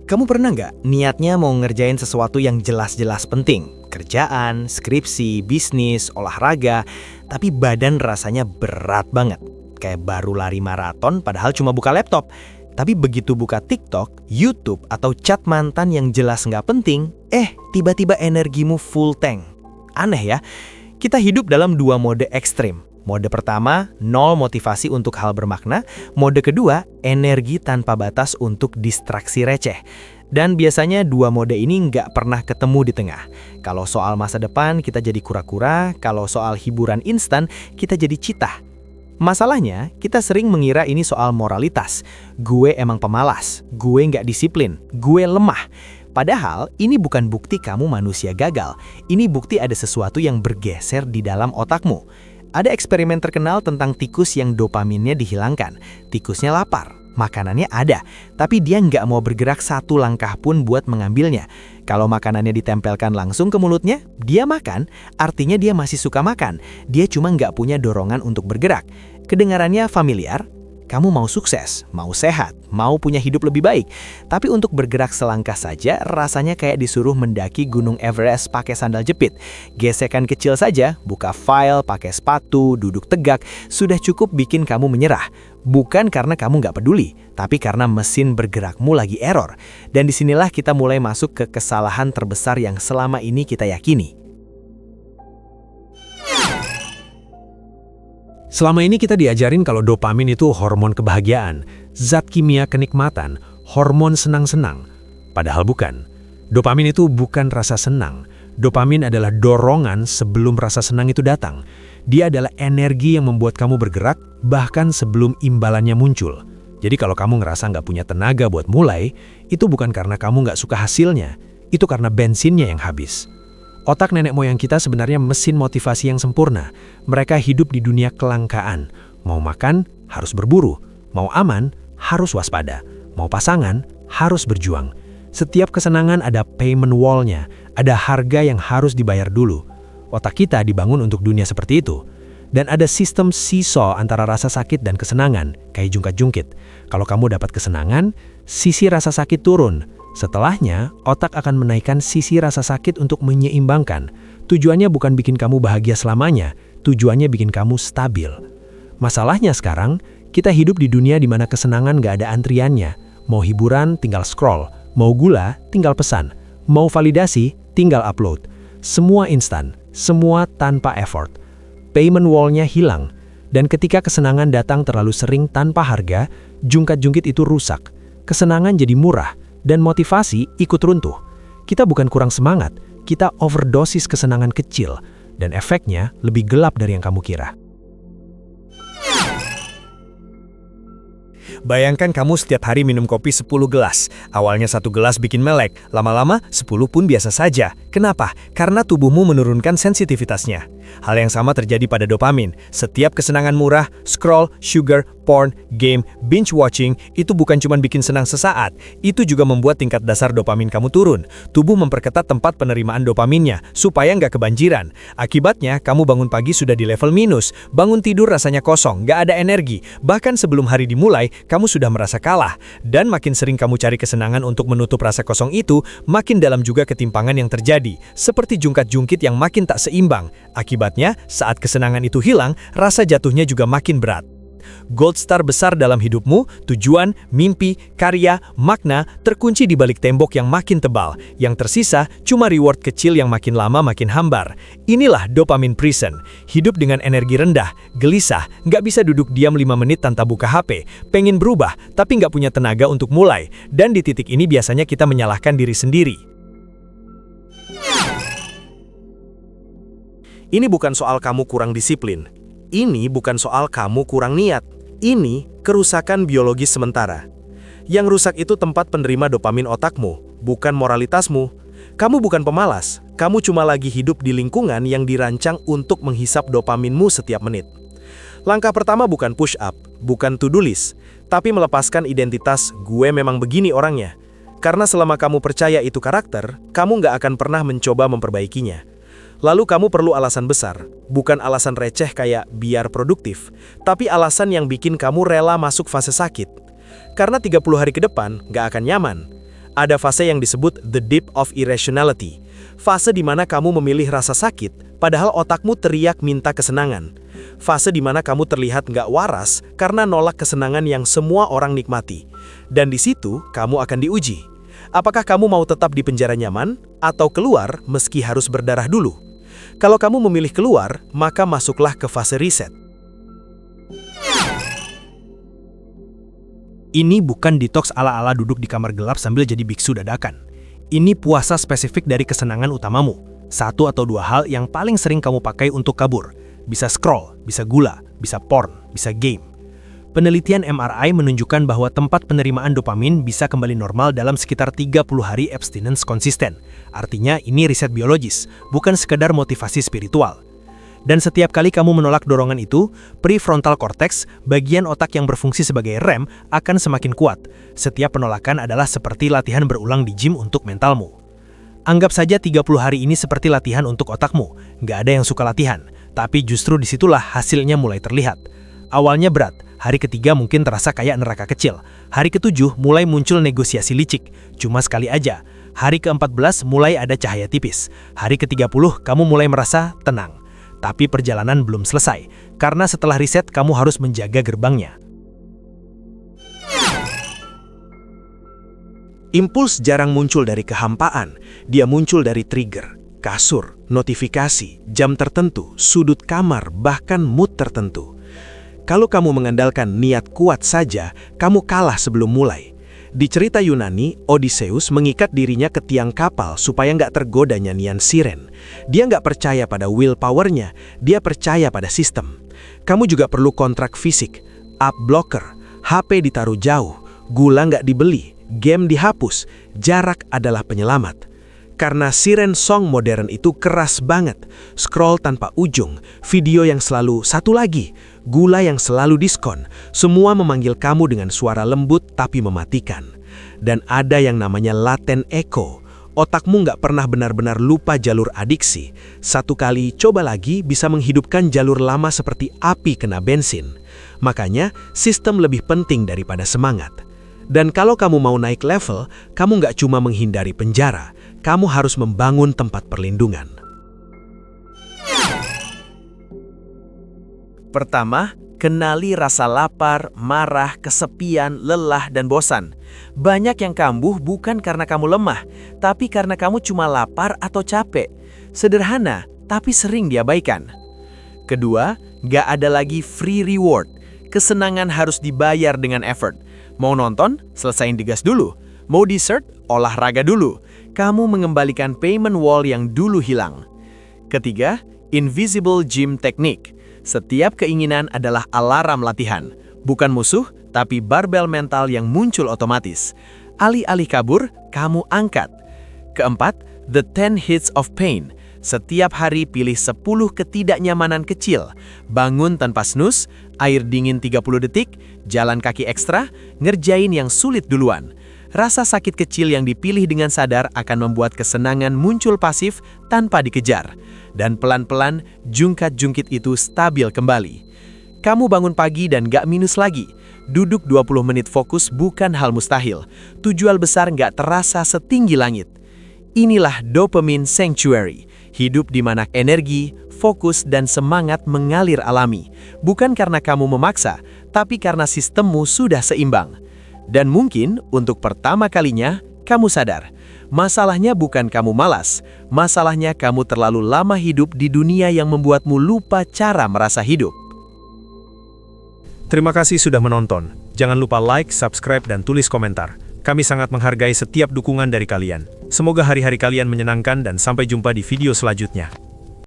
Kamu pernah nggak niatnya mau ngerjain sesuatu yang jelas-jelas penting? Kerjaan, skripsi, bisnis, olahraga, tapi badan rasanya berat banget. Kayak baru lari maraton padahal cuma buka laptop. Tapi begitu buka TikTok, YouTube, atau chat mantan yang jelas nggak penting, tiba-tiba energimu full tank. Aneh ya, kita hidup dalam dua mode ekstrim. Mode pertama, nol motivasi untuk hal bermakna. Mode kedua, energi tanpa batas untuk distraksi receh. Dan biasanya dua mode ini nggak pernah ketemu di tengah. Kalau soal masa depan, kita jadi kura-kura. Kalau soal hiburan instan, kita jadi citah. Masalahnya, kita sering mengira ini soal moralitas. Gue emang pemalas, gue nggak disiplin, gue lemah. Padahal, ini bukan bukti kamu manusia gagal. Ini bukti ada sesuatu yang bergeser di dalam otakmu. Ada eksperimen terkenal tentang tikus yang dopaminnya dihilangkan. Tikusnya lapar, makanannya ada, tapi dia nggak mau bergerak satu langkah pun buat mengambilnya. Kalau makanannya ditempelkan langsung ke mulutnya, dia makan, artinya dia masih suka makan. Dia cuma nggak punya dorongan untuk bergerak. Kedengarannya familiar? Kamu mau sukses, mau sehat, mau punya hidup lebih baik. Tapi untuk bergerak selangkah saja, rasanya kayak disuruh mendaki Gunung Everest pakai sandal jepit. Gesekan kecil saja, buka file, pakai sepatu, duduk tegak, sudah cukup bikin kamu menyerah. Bukan karena kamu nggak peduli, tapi karena mesin bergerakmu lagi error. Dan disinilah kita mulai masuk ke kesalahan terbesar yang selama ini kita yakini. Selama ini kita diajarin kalau dopamin itu hormon kebahagiaan, zat kimia kenikmatan, hormon senang-senang. Padahal bukan. Dopamin itu bukan rasa senang. Dopamin adalah dorongan sebelum rasa senang itu datang. Dia adalah energi yang membuat kamu bergerak, bahkan sebelum imbalannya muncul. Jadi kalau kamu ngerasa nggak punya tenaga buat mulai, itu bukan karena kamu nggak suka hasilnya. Itu karena bensinnya yang habis. Otak nenek moyang kita sebenarnya mesin motivasi yang sempurna. Mereka hidup di dunia kelangkaan. Mau makan, harus berburu. Mau aman, harus waspada. Mau pasangan, harus berjuang. Setiap kesenangan ada payment wall-nya. Ada harga yang harus dibayar dulu. Otak kita dibangun untuk dunia seperti itu. Dan ada sistem seesaw antara rasa sakit dan kesenangan, kayak jungkat-jungkit. Kalau kamu dapat kesenangan, sisi rasa sakit turun. Setelahnya, otak akan menaikkan sisi rasa sakit untuk menyeimbangkan. Tujuannya bukan bikin kamu bahagia selamanya, tujuannya bikin kamu stabil. Masalahnya sekarang, kita hidup di dunia di mana kesenangan gak ada antriannya. Mau hiburan, tinggal scroll. Mau gula, tinggal pesan. Mau validasi, tinggal upload. Semua instan, semua tanpa effort. Payment wall-nya hilang. Dan ketika kesenangan datang terlalu sering tanpa harga, jungkat-jungkit itu rusak. Kesenangan jadi murah. Dan motivasi ikut runtuh. Kita bukan kurang semangat, kita overdosis kesenangan kecil. Dan efeknya lebih gelap dari yang kamu kira. Bayangkan kamu setiap hari minum kopi 10 gelas. Awalnya 1 gelas bikin melek, lama-lama 10 pun biasa saja. Kenapa? Karena tubuhmu menurunkan sensitivitasnya. Hal yang sama terjadi pada dopamin. Setiap kesenangan murah, scroll, sugar, porn, game, binge watching, itu bukan cuma bikin senang sesaat. Itu juga membuat tingkat dasar dopamin kamu turun. Tubuh memperketat tempat penerimaan dopaminnya, supaya nggak kebanjiran. Akibatnya, kamu bangun pagi sudah di level minus. Bangun tidur rasanya kosong, nggak ada energi. Bahkan sebelum hari dimulai, kamu sudah merasa kalah. Dan makin sering kamu cari kesenangan untuk menutup rasa kosong itu, makin dalam juga ketimpangan yang terjadi. Seperti jungkat-jungkit yang makin tak seimbang. Akibatnya, saat kesenangan itu hilang, rasa jatuhnya juga makin berat. Gold star besar dalam hidupmu, tujuan, mimpi, karya, makna, terkunci di balik tembok yang makin tebal. Yang tersisa cuma reward kecil yang makin lama makin hambar. Inilah dopamine prison. Hidup dengan energi rendah, gelisah, nggak bisa duduk diam 5 menit tanpa buka HP. Pengen berubah, tapi nggak punya tenaga untuk mulai. Dan di titik ini biasanya kita menyalahkan diri sendiri. Ini bukan soal kamu kurang disiplin. Ini bukan soal kamu kurang niat. Ini kerusakan biologis sementara. Yang rusak itu tempat penerima dopamin otakmu, bukan moralitasmu. Kamu bukan pemalas, kamu cuma lagi hidup di lingkungan yang dirancang untuk menghisap dopaminmu setiap menit. Langkah pertama bukan push up, bukan to-do list, tapi melepaskan identitas gue memang begini orangnya. Karena selama kamu percaya itu karakter, kamu nggak akan pernah mencoba memperbaikinya. Lalu kamu perlu alasan besar, bukan alasan receh kayak biar produktif, tapi alasan yang bikin kamu rela masuk fase sakit. Karena 30 hari ke depan nggak akan nyaman. Ada fase yang disebut the dip of irrationality. Fase di mana kamu memilih rasa sakit, padahal otakmu teriak minta kesenangan. Fase di mana kamu terlihat nggak waras karena nolak kesenangan yang semua orang nikmati. Dan di situ, kamu akan diuji. Apakah kamu mau tetap di penjara nyaman, atau keluar meski harus berdarah dulu? Kalau kamu memilih keluar, maka masuklah ke fase reset. Ini bukan detox ala-ala duduk di kamar gelap sambil jadi biksu dadakan. Ini puasa spesifik dari kesenangan utamamu. Satu atau dua hal yang paling sering kamu pakai untuk kabur. Bisa scroll, bisa gula, bisa porn, bisa game. Penelitian MRI menunjukkan bahwa tempat penerimaan dopamin bisa kembali normal dalam sekitar 30 hari abstinence konsisten. Artinya ini riset biologis, bukan sekedar motivasi spiritual. Dan setiap kali kamu menolak dorongan itu, prefrontal cortex, bagian otak yang berfungsi sebagai rem, akan semakin kuat. Setiap penolakan adalah seperti latihan berulang di gym untuk mentalmu. Anggap saja 30 hari ini seperti latihan untuk otakmu. Nggak ada yang suka latihan, tapi justru disitulah hasilnya mulai terlihat. Awalnya berat, hari ketiga mungkin terasa kayak neraka kecil. Hari ketujuh mulai muncul negosiasi licik, cuma sekali aja. Hari ke-14 mulai ada cahaya tipis. Hari ke-30 kamu mulai merasa tenang. Tapi perjalanan belum selesai, karena setelah riset kamu harus menjaga gerbangnya. Impuls jarang muncul dari kehampaan, dia muncul dari trigger, kasur, notifikasi, jam tertentu, sudut kamar, bahkan mood tertentu. Kalau kamu mengandalkan niat kuat saja, kamu kalah sebelum mulai. Di cerita Yunani, Odysseus mengikat dirinya ke tiang kapal supaya nggak tergoda nyanyian siren. Dia nggak percaya pada willpower-nya, dia percaya pada sistem. Kamu juga perlu kontrak fisik, up blocker, HP ditaruh jauh, gula nggak dibeli, game dihapus, jarak adalah penyelamat. Karena siren song modern itu keras banget, scroll tanpa ujung, video yang selalu satu lagi, gula yang selalu diskon, semua memanggil kamu dengan suara lembut tapi mematikan. Dan ada yang namanya latent echo, otakmu nggak pernah benar-benar lupa jalur adiksi. Satu kali coba lagi bisa menghidupkan jalur lama seperti api kena bensin. Makanya sistem lebih penting daripada semangat. Dan kalau kamu mau naik level, kamu nggak cuma menghindari penjara, kamu harus membangun tempat perlindungan. Pertama, kenali rasa lapar, marah, kesepian, lelah, dan bosan. Banyak yang kambuh bukan karena kamu lemah, tapi karena kamu cuma lapar atau capek. Sederhana, tapi sering diabaikan. Kedua, nggak ada lagi free reward. Kesenangan harus dibayar dengan effort. Mau nonton? Selesain digas dulu. Mau dessert? Olahraga dulu. Kamu mengembalikan payment wall yang dulu hilang. Ketiga, invisible gym technique. Setiap keinginan adalah alarm latihan. Bukan musuh, tapi barbel mental yang muncul otomatis. Alih-alih kabur, kamu angkat. Keempat, the 10 hits of pain. Setiap hari pilih 10 ketidaknyamanan kecil. Bangun tanpa snooze, air dingin 30 detik, jalan kaki ekstra, ngerjain yang sulit duluan. Rasa sakit kecil yang dipilih dengan sadar akan membuat kesenangan muncul pasif tanpa dikejar. Dan pelan-pelan, jungkat-jungkit itu stabil kembali. Kamu bangun pagi dan gak minus lagi. Duduk 20 menit fokus bukan hal mustahil. Tujuan besar gak terasa setinggi langit. Inilah dopamine sanctuary. Hidup di mana energi, fokus, dan semangat mengalir alami. Bukan karena kamu memaksa, tapi karena sistemmu sudah seimbang. Dan mungkin untuk pertama kalinya, kamu sadar. Masalahnya bukan kamu malas, masalahnya kamu terlalu lama hidup di dunia yang membuatmu lupa cara merasa hidup. Terima kasih sudah menonton. Jangan lupa like, subscribe, dan tulis komentar. Kami sangat menghargai setiap dukungan dari kalian. Semoga hari-hari kalian menyenangkan dan sampai jumpa di video selanjutnya.